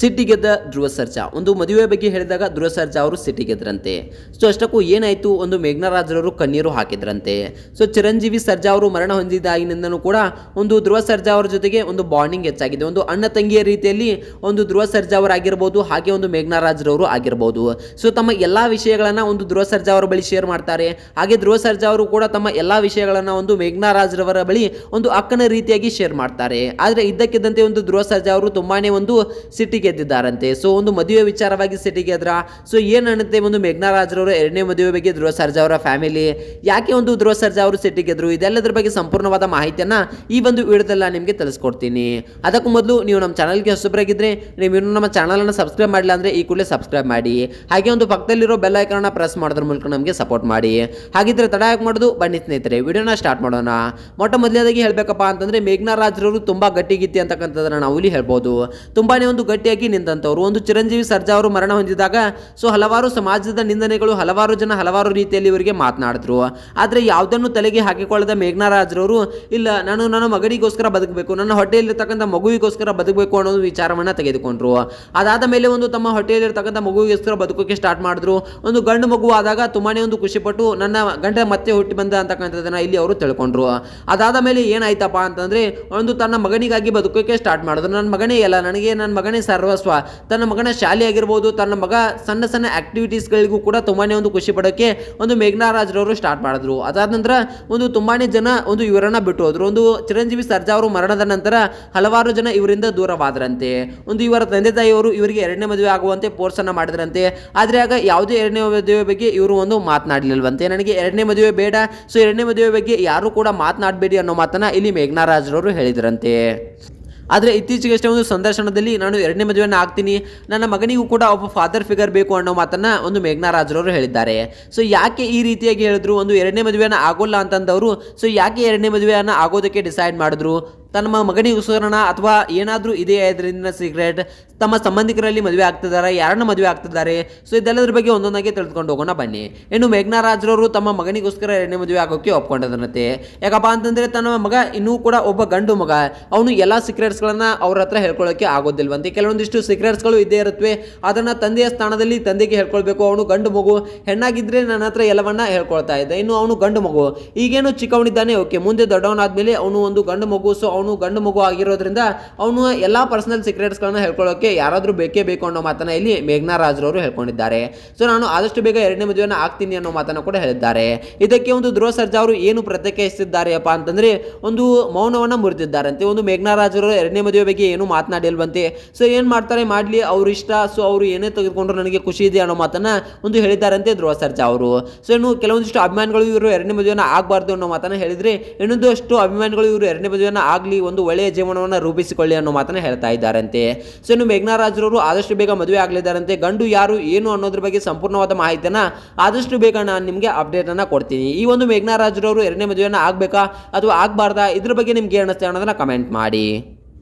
ಸಿಟ್ಟಿಗೆದ್ದ ಧ್ರುವ ಸರ್ಜಾ. ಒಂದು ಮದುವೆ ಬಗ್ಗೆ ಹೇಳಿದಾಗ ಧ್ರುವ ಸರ್ಜಾ ಅವರು ಸಿಟ್ಟಿಗೆದ್ರಂತೆ. ಸೊ ಅಷ್ಟಕ್ಕೂ ಏನಾಯಿತು, ಒಂದು ಮೇಘನಾ ರಾಜ್ರವರು ಕಣ್ಣೀರು ಹಾಕಿದ್ರಂತೆ. ಸೊ ಚಿರಂಜೀವಿ ಸರ್ಜಾ ಅವರು ಮರಣ ಹೊಂದಿದಾಗಿನಿಂದನೂ ಕೂಡ ಒಂದು ಧ್ರುವ ಸರ್ಜಾ ಅವರ ಜೊತೆಗೆ ಒಂದು ಬಾಂಡಿಂಗ್ ಹೆಚ್ಚಾಗಿದೆ. ಒಂದು ಅಣ್ಣ ತಂಗಿಯ ರೀತಿಯಲ್ಲಿ ಒಂದು ಧ್ರುವ ಸರ್ಜಾ ಅವರಾಗಿರ್ಬೋದು, ಹಾಗೆ ಒಂದು ಮೇಘನಾ ರಾಜ್ರವರು ಆಗಿರ್ಬೋದು. ಸೊ ತಮ್ಮ ಎಲ್ಲ ವಿಷಯಗಳನ್ನು ಒಂದು ಧ್ರುವ ಸರ್ಜಾ ಅವರ ಬಳಿ ಶೇರ್ ಮಾಡ್ತಾರೆ. ಹಾಗೆ ಧ್ರುವ ಸರ್ಜಾ ಅವರು ಕೂಡ ತಮ್ಮ ಎಲ್ಲ ವಿಷಯಗಳನ್ನು ಒಂದು ಮೇಘನಾ ರಾಜ್ರವರ ಬಳಿ ಒಂದು ಅಕ್ಕನ ರೀತಿಯಾಗಿ ಶೇರ್ ಮಾಡ್ತಾರೆ. ಆದರೆ ಇದ್ದಕ್ಕಿದ್ದಂತೆ ಒಂದು ಧ್ರುವ ಸರ್ಜಾ ಅವರು ತುಂಬಾನೇ ಒಂದು ಸಿಟ್ಟಿಗೆದ್ದಿದ್ದಾರಂತೆ. ಸೊ ಒಂದು ಮದುವೆ ವಿಚಾರವಾಗಿ ಸಿಟ್ಟಿಗೆದ್ರ. ಸೊ ಏನನ್ನುತ್ತೆ ಒಂದು ಮೇಘನಾ ರಾಜ್ರವರ ಎರಡನೇ ಮದುವೆ ಬಗ್ಗೆ ಧ್ರುವ ಸರ್ಜಾ ಅವರ ಫ್ಯಾಮಿಲಿ ಯಾಕೆ ಒಂದು ಧ್ರುವ ಸರ್ಜಾ ಅವರು ಸಿಟ್ಟಿಗೆದ್ರು, ಇದೆಲ್ಲದರ ಬಗ್ಗೆ ಸಂಪೂರ್ಣವಾದ ಮಾಹಿತಿಯನ್ನ ಈ ಒಂದು ವಿಡಿಯೋದಲ್ಲಿ ನಿಮಗೆ ತಿಳಿಸ್ಕೊಡ್ತೀನಿ. ಅದಕ್ಕೂ ಮೊದಲು ನೀವು ನಮ್ಮ ಚಾನಲ್ಗೆ ಹೊಸಬರಾಗಿದ್ರೆ, ನೀವು ಇನ್ನೂ ನಮ್ಮ ಚಾನಲನ್ನು ಸಬ್ಸ್ಕ್ರೈಬ್ ಮಾಡಿಲ್ಲ ಅಂದರೆ ಈ ಕೂಡಲೇ ಸಬ್ಸ್ಕ್ರೈಬ್ ಮಾಡಿ. ಹಾಗೆ ಒಂದು ಪಕ್ಕದಲ್ಲಿರೋ ಬೆಲ್ ಐಕಾನ್ನ ಪ್ರೆಸ್ ಮಾಡೋದ್ರ ಮೂಲಕ ನಮಗೆ ಸಪೋರ್ಟ್ ಮಾಡಿ. ಹಾಗಿದ್ರೆ ತಡ ಯಾಕೆ ಮಾಡೋದು, ಬನ್ನಿ ಸ್ನೇಹಿತರೆ ವಿಡಿಯೋನ ಸ್ಟಾರ್ಟ್ ಮಾಡೋಣ. ಮೊಟ್ಟ ಮೊದಲನೇದಾಗಿ ಹೇಳಬೇಕಪ್ಪ ಅಂತಂದ್ರೆ ಮೇಘನಾ ರಾಜ್ರವರು ತುಂಬಾ ಗಟ್ಟಿಗಿತ್ತಿ ಅಂತಕ್ಕಂಥದ್ದನ್ನ ನಾವು ಇಲ್ಲಿ ಹೇಳ್ಬೋದು. ತುಂಬಾನೇ ಒಂದು ಗಟ್ಟಿಯಾಗಿ ನಿಂತಂಥವ್ರು. ಒಂದು ಚಿರಂಜೀವಿ ಸರ್ಜಾ ಅವರು ಮರಣ ಹೊಂದಿದಾಗ ಸೊ ಹಲವಾರು ಸಮಾಜದ ನಿಂದನೆಗಳು, ಹಲವಾರು ಜನ ಹಲವಾರು ರೀತಿಯಲ್ಲಿ ಇವರಿಗೆ ಮಾತನಾಡಿದ್ರು. ಆದರೆ ಯಾವುದನ್ನು ತಲೆಗೆ ಹಾಕಿಕೊಳ್ಳದ ಮೇಘನಾ ರಾಜ್ರವರು, ಇಲ್ಲ ನಾನು ನನ್ನ ಮಗನಿಗೋಸ್ಕರ ಬದುಕಬೇಕು, ನನ್ನ ಹೊಟ್ಟೆಯಲ್ಲಿರ್ತಕ್ಕಂಥ ಮಗುವಿಗೋಸ್ಕರ ಬದುಕಬೇಕು ಅನ್ನೋದು ವಿಚಾರವನ್ನ ತೆಗೆದುಕೊಂಡ್ರು. ಅದಾದ ಮೇಲೆ ಒಂದು ತಮ್ಮ ಹೊಟ್ಟೆಯಲ್ಲಿರ್ತಕ್ಕಂಥ ಮಗುವಿಗೋಸ್ಕರ ಬದುಕೋಕೆ ಸ್ಟಾರ್ಟ್ ಮಾಡಿದ್ರು. ಒಂದು ಗಂಡು ಮಗು ಆದಾಗ ತುಂಬಾನೇ ಒಂದು ಖುಷಿಪಟ್ಟು ನನ್ನ ಗಂಡ ಮತ್ತೆ ಹುಟ್ಟಿ ಬಂದ ಅಂತಕ್ಕಂಥದ್ದನ್ನ ಇಲ್ಲಿ ಅವರು ತಿಳ್ಕೊಂಡ್ರು. ಅದಾದ ಮೇಲೆ ಏನಾಯ್ತಪ್ಪ ಅಂತಂದ್ರೆ ಒಂದು ತನ್ನ ಮಗನಿಗಾಗಿ ಬದುಕೋಕೆ ಸ್ಟಾರ್ಟ್ ಮಾಡಿದ್ರು. ನನ್ನ ಮಗನೇ ಎಲ್ಲ, ನನಗೆ ನನ್ನ ಮಗನೇ ಸರ್ವಸ್ವ. ತನ್ನ ಮಗನ ಶಾಲೆ ಆಗಿರ್ಬೋದು, ತನ್ನ ಮಗ ಸಣ್ಣ ಸಣ್ಣ ಆಕ್ಟಿವಿಟೀಸ್ಗಳಿಗೂ ಕೂಡ ತುಂಬಾನೇ ಒಂದು ಖುಷಿ ಪಡೋಕೆ ಒಂದು ಮೇಘನಾ ರಾಜ್ರವರು ಸ್ಟಾರ್ಟ್ ಮಾಡಿದ್ರು. ಅದಾದ ನಂತರ ಒಂದು ತುಂಬಾನೇ ಜನ ಒಂದು ಇವರನ್ನ ಬಿಟ್ಟು ಹೋದ್ರು. ಒಂದು ಚಿರಂಜೀವಿ ಸರ್ಜಾ ಅವರು ಮರಣದ ನಂತರ ಹಲವಾರು ಜನ ಇವರಿಂದ ದೂರವಾದ್ರಂತೆ. ಒಂದು ಇವರ ತಂದೆ ತಾಯಿಯವರು ಇವರಿಗೆ ಎರಡನೇ ಮದುವೆ ಆಗುವಂತೆ ಫೋರ್ಸ್ ಅನ್ನ ಮಾಡಿದ್ರಂತೆ. ಆದ್ರೆ ಆಗ ಯಾವುದೇ ಎರಡನೇ ಮದುವೆ ಬಗ್ಗೆ ಇವರು ಒಂದು ಮಾತನಾಡಲಿಲ್ವಂತೆ. ನನಗೆ ಎರಡನೇ ಮದುವೆ ಬೇಡ, ಸೊ ಎರಡನೇ ಮದುವೆ ಬಗ್ಗೆ ಯಾರು ಕೂಡ ಮಾತನಾಡಬೇಡಿ ಅನ್ನೋ ಮಾತನ್ನ ಇಲ್ಲಿ ಮೇಘನಾ ರಾಜ್ರವರು ಹೇಳಿದ್ರಂತೆ. ಆದರೆ ಇತ್ತೀಚೆಗಷ್ಟೇ ಒಂದು ಸಂದರ್ಶನದಲ್ಲಿ ನಾನು ಎರಡನೇ ಮದುವೆಯನ್ನು ಆಗ್ತೀನಿ, ನನ್ನ ಮಗನಿಗೂ ಕೂಡ ಒಬ್ಬ ಫಾದರ್ ಫಿಗರ್ ಬೇಕು ಅನ್ನೋ ಮಾತನ್ನು ಒಂದು ಮೇಘನಾ ರಾಜ್ರವರು ಹೇಳಿದ್ದಾರೆ. ಸೊ ಯಾಕೆ ಈ ರೀತಿಯಾಗಿ ಹೇಳಿದ್ರು, ಒಂದು ಎರಡನೇ ಮದುವೆಯನ್ನು ಆಗೋಲ್ಲ ಅಂತಂದವರು ಸೊ ಯಾಕೆ ಎರಡನೇ ಮದುವೆಯನ್ನು ಆಗೋದಕ್ಕೆ ಡಿಸೈಡ್ ಮಾಡಿದ್ರು, ತಮ್ಮ ಮಗನಿಗೋಸ್ಕರನ ಅಥವಾ ಏನಾದರೂ ಇದೆಯಾ ಇದರಿಂದ ಸೀಕ್ರೆಟ್, ತಮ್ಮ ಸಂಬಂಧಿಕರಲ್ಲಿ ಮದುವೆ ಆಗ್ತಿದ್ದಾರೆ, ಯಾರನ್ನ ಮದುವೆ ಆಗ್ತಿದ್ದಾರೆ, ಸೊ ಇದೆಲ್ಲದ್ರ ಬಗ್ಗೆ ಒಂದೊಂದಾಗಿ ತಿಳಿದುಕೊಂಡು ಹೋಗೋಣ ಬನ್ನಿ. ಇನ್ನು ಮೇಘನಾ ರಾಜ್ರವರು ತಮ್ಮ ಮಗನಿಗೋಸ್ಕರ ಎರಡನೇ ಮದುವೆ ಆಗೋಕ್ಕೆ ಒಪ್ಕೊಂಡಿದ್ದನಂತೆ. ಯಾಕಪ್ಪ ಅಂತಂದರೆ ತನ್ನ ಮಗ ಇನ್ನೂ ಕೂಡ ಒಬ್ಬ ಗಂಡು ಮಗ, ಅವನು ಎಲ್ಲ ಸೀಕ್ರೆಟ್ಸ್ಗಳನ್ನು ಅವ್ರ ಹತ್ರ ಹೇಳ್ಕೊಳ್ಳೋಕ್ಕೆ ಆಗೋದಿಲ್ವಂತೆ. ಕೆಲವೊಂದಿಷ್ಟು ಸೀಕ್ರೆಟ್ಸ್ಗಳು ಇದ್ದೇ ಇರುತ್ತವೆ, ಅದನ್ನು ತಂದೆಯ ಸ್ಥಾನದಲ್ಲಿ ತಂದೆಗೆ ಹೇಳ್ಕೊಳ್ಬೇಕು. ಅವನು ಗಂಡು ಮಗು, ಹೆಣ್ಣಾಗಿದ್ದರೆ ನನ್ನ ಹತ್ರ ಎಲ್ಲವನ್ನ ಹೇಳ್ಕೊಳ್ತಾ ಇದ್ದ, ಇನ್ನು ಅವನು ಗಂಡು ಮಗು, ಈಗೇನು ಚಿಕ್ಕವನಿದ್ದಾನೆ ಓಕೆ, ಮುಂದೆ ದೊಡ್ಡವನಾದ್ಮೇಲೆ ಅವನು ಒಂದು ಗಂಡು ಮಗು, ಸೊ ಅವನು ಗಂಡು ಮಗು ಆಗಿರೋದ್ರಿಂದ ಅವನು ಎಲ್ಲಾ ಪರ್ಸನಲ್ ಸೀಕ್ರೆಟ್ಸ್ಗಳನ್ನ ಹೇಳ್ಕೊಳ್ಳೋಕೆ ಯಾರಾದರೂ ಬೇಕೇ ಬೇಕು ಅನ್ನೋ ಮಾತನ್ನ ಇಲ್ಲಿ ಮೇಘನಾ ರಾಜ್ರವರು ಹೇಳ್ಕೊಂಡಿದ್ದಾರೆ. ಸೊ ನಾನು ಆದಷ್ಟು ಬೇಗ ಎರಡನೇ ಮದುವೆನ ಆಗ್ತೀನಿ ಅನ್ನೋ ಮಾತನ್ನ ಕೂಡ ಹೇಳಿದ್ದಾರೆ. ಇದಕ್ಕೆ ಒಂದು ಧ್ರುವ ಸರ್ಜಾ ಅವರು ಏನು ಪ್ರತಿಕ್ರಿಯಿಸಿದ್ದಾರೆಯಪ್ಪ ಅಂತಂದ್ರೆ ಒಂದು ಮೌನವನ್ನ ಮುರಿದಿದ್ದಾರಂತೆ. ಒಂದು ಮೇಘನಾ ರಾಜ್ರವರು ಎರಡನೇ ಮದುವೆ ಬಗ್ಗೆ ಏನು ಮಾತನಾಡಿಲ್ವಂತೆ. ಸೊ ಏನ್ ಮಾಡ್ತಾರೆ ಮಾಡಲಿ, ಅವ್ರ ಇಷ್ಟ, ಸೊ ಅವರು ಏನೇ ತೆಗೆದುಕೊಂಡ್ರು ನನಗೆ ಖುಷಿ ಇದೆ ಅನ್ನೋ ಮಾತನ್ನ ಒಂದು ಹೇಳಿದ್ದಾರಂತೆ ಧ್ರುವ ಸರ್ಜಾ ಅವರು. ಸೊ ಇನ್ನು ಕೆಲವೊಂದಿಷ್ಟು ಅಭಿಮಾನಿಗಳು ಇವರು ಎರಡನೇ ಮದುವೆನ ಆಗಬಾರ್ದು ಅನ್ನೋ ಮಾತನ್ನ ಹೇಳಿದ್ರೆ, ಇನ್ನೊಂದಷ್ಟು ಅಭಿಮಾನಿಗಳು ಇವರು ಎರಡನೇ ಮದುವೆನ ಆಗಲಿ, ಒಂದು ಒಳ್ಳೆಯ ಜೀವನವನ್ನು ರೂಪಿಸಿಕೊಳ್ಳಿ ಅನ್ನೋ ಮಾತನ್ನ ಹೇಳ್ತಾ ಇದ್ದಾರಂತೆ. ಸೊ ಇನ್ನು ಮೇಘನಾ ರಾಜ್ರವರು ಆದಷ್ಟು ಬೇಗ ಮದುವೆ ಆಗಲಿದ್ದಾರಂತೆ. ಗಂಡು ಯಾರು ಏನು ಅನ್ನೋದ್ರ ಬಗ್ಗೆ ಸಂಪೂರ್ಣವಾದ ಮಾಹಿತಿಯನ್ನ ಆದಷ್ಟು ಬೇಗ ನಾನು ನಿಮಗೆ ಅಪ್ಡೇಟ್ ಅನ್ನ ಕೊಡ್ತೀನಿ. ಈ ಒಂದು ಮೇಘನಾ ರಾಜ್ರವರು ಎರಡನೇ ಮದುವೆನ ಆಗಬೇಕಾ ಅಥವಾ ಆಗಬಾರ್ದಾ, ಇದ್ರ ಬಗ್ಗೆ ನಿಮ್ಗೆ ಏನಿಸ್ತೆ ಅನ್ನೋದನ್ನ ಕಮೆಂಟ್ ಮಾಡಿ.